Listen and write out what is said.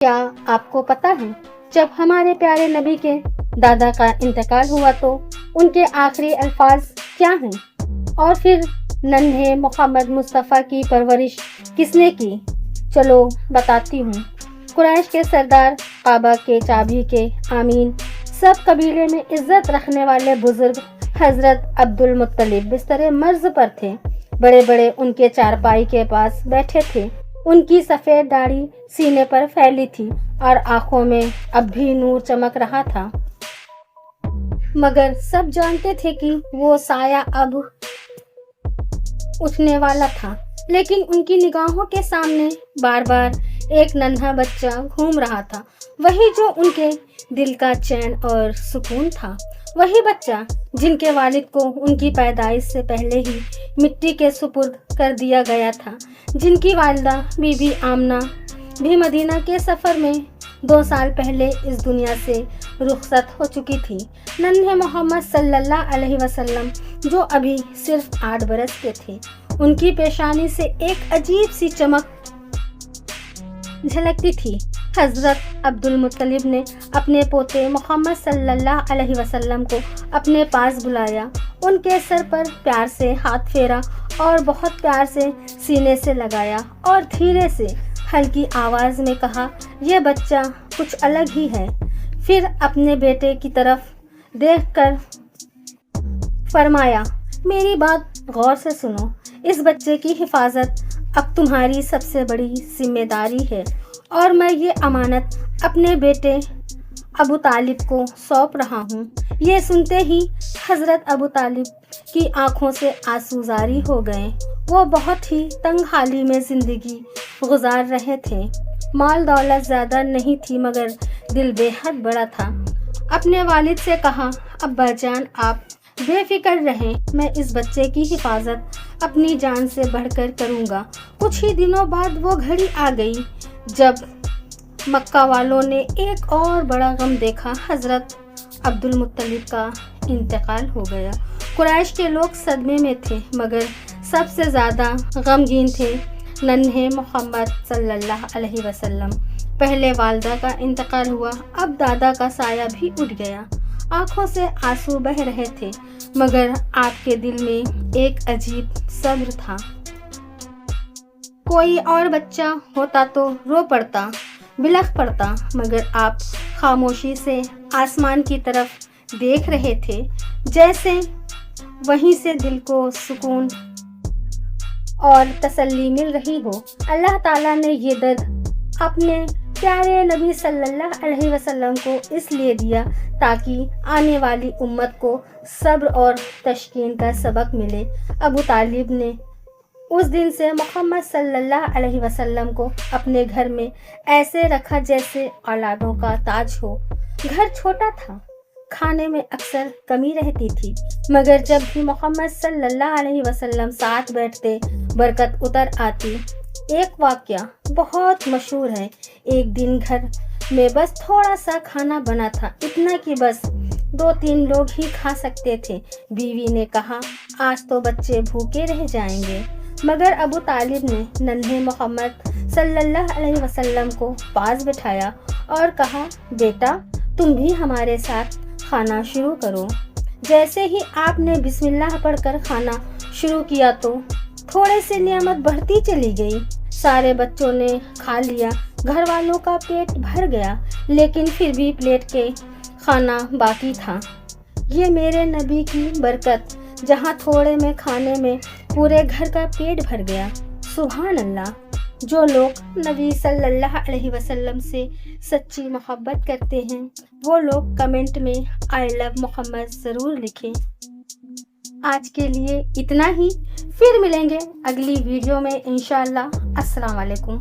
کیا آپ کو پتا ہے جب ہمارے پیارے نبی کے دادا کا انتقال ہوا تو ان کے آخری الفاظ کیا ہیں؟ اور پھر ننھے محمد مصطفیٰ کی پرورش کس نے کی؟ چلو بتاتی ہوں۔ قریش کے سردار، کعبہ کے چابی کے امین، سب قبیلے میں عزت رکھنے والے بزرگ حضرت عبدالمطلب بستر مرض پر تھے۔ بڑے بڑے ان کے چارپائی کے پاس بیٹھے تھے۔ ان کی سفید داڑھی سینے پر پھیلی تھی اور آنکھوں میں اب بھی نور چمک رہا تھا، مگر سب جانتے تھے کہ وہ سایہ اب اٹھنے والا تھا۔ لیکن ان کی نگاہوں کے سامنے بار بار ایک ننھا بچہ گھوم رہا تھا، وہی جو ان کے دل کا چین اور سکون تھا، وہی بچہ جن کے والد کو ان کی پیدائش سے پہلے ہی مٹی کے سپرد کر دیا گیا تھا، جن کی والدہ بی بی آمنہ بھی مدینہ کے سفر میں 2 سال پہلے اس دنیا سے رخصت ہو چکی تھی۔ ننھے محمد صلی اللہ علیہ وسلم جو ابھی صرف 8 برس کے تھے، ان کی پیشانی سے ایک عجیب سی چمک جھلکتی تھی۔ حضرت عبدالمطلب نے اپنے پوتے محمد صلی اللہ علیہ وسلم کو اپنے پاس بلایا، ان کے سر پر پیار سے ہاتھ پھیرا اور بہت پیار سے سینے سے لگایا اور دھیرے سے ہلکی آواز میں کہا، یہ بچہ کچھ الگ ہی ہے۔ پھر اپنے بیٹے کی طرف دیکھ کر فرمایا، میری بات غور سے سنو، اس بچے کی حفاظت اب تمہاری سب سے بڑی ذمہ داری ہے اور میں یہ امانت اپنے بیٹے ابو طالب کو سونپ رہا ہوں۔ یہ سنتے ہی حضرت ابو طالب کی آنکھوں سے آنسو جاری ہو گئے۔ وہ بہت ہی تنگ حالی میں زندگی گزار رہے تھے۔ مال دولت زیادہ نہیں تھی مگر دل بے حد بڑا تھا۔ اپنے والد سے کہا، ابا جان آپ بے فکر رہیں، میں اس بچے کی حفاظت اپنی جان سے بڑھ کر کروں گا۔ کچھ ہی دنوں بعد وہ گھڑی آ گئی جب مکہ والوں نے ایک اور بڑا غم دیکھا، حضرت عبدالمطلب کا انتقال ہو گیا۔ قریش کے لوگ صدمے میں تھے مگر سب سے زیادہ غمگین تھے ننھے محمد صلی اللہ علیہ وسلم۔ پہلے والدہ کا انتقال ہوا، اب دادا کا سایہ بھی اٹھ گیا۔ آنکھوں سے آنسو بہہ رہے تھے مگر آپ کے دل میں ایک عجیب صبر تھا۔ کوئی اور بچہ ہوتا تو رو پڑتا، بلخ پڑتا، مگر آپ خاموشی سے آسمان کی طرف دیکھ رہے تھے، جیسے وہیں سے دل کو سکون اور تسلی مل رہی ہو۔ اللہ تعالیٰ نے یہ درد اپنے پیارے نبی صلی اللہ علیہ وسلم کو اس لیے دیا تاکہ آنے والی امت کو صبر اور تشکین کا سبق ملے۔ ابو طالب نے اس دن سے محمد صلی اللہ علیہ وسلم کو اپنے گھر میں ایسے رکھا جیسے اولادوں کا تاج ہو۔ گھر چھوٹا تھا، کھانے میں اکثر کمی رہتی تھی، مگر جب بھی محمد صلی اللہ علیہ وسلم ساتھ بیٹھتے برکت اتر آتی۔ ایک واقعہ بہت مشہور ہے۔ ایک دن گھر میں بس تھوڑا سا کھانا بنا تھا، اتنا کہ بس 2-3 لوگ ہی کھا سکتے تھے۔ بیوی نے کہا، آج تو بچے بھوکے رہ جائیں گے، مگر ابو طالب نے ننھے محمد صلی اللہ علیہ وسلم کو پاس بٹھایا اور کہا، بیٹا تم بھی ہمارے ساتھ کھانا شروع کرو۔ جیسے ہی آپ نے بسم اللہ پڑھ کر کھانا شروع کیا تو تھوڑے سے نعمت بڑھتی چلی گئی۔ سارے بچوں نے کھا لیا، گھر والوں کا پیٹ بھر گیا، لیکن پھر بھی پلیٹ کے کھانا باقی تھا۔ یہ میرے نبی کی برکت، جہاں تھوڑے میں کھانے میں پورے گھر کا پیٹ بھر گیا۔ سبحان اللہ۔ جو لوگ نبی صلی اللہ علیہ وسلم سے سچی محبت کرتے ہیں وہ لوگ کمنٹ میں آئی لو محمد ضرور لکھیں۔ آج کے لیے اتنا ہی، پھر ملیں گے اگلی ویڈیو میں انشاءاللہ۔ السلام علیکم۔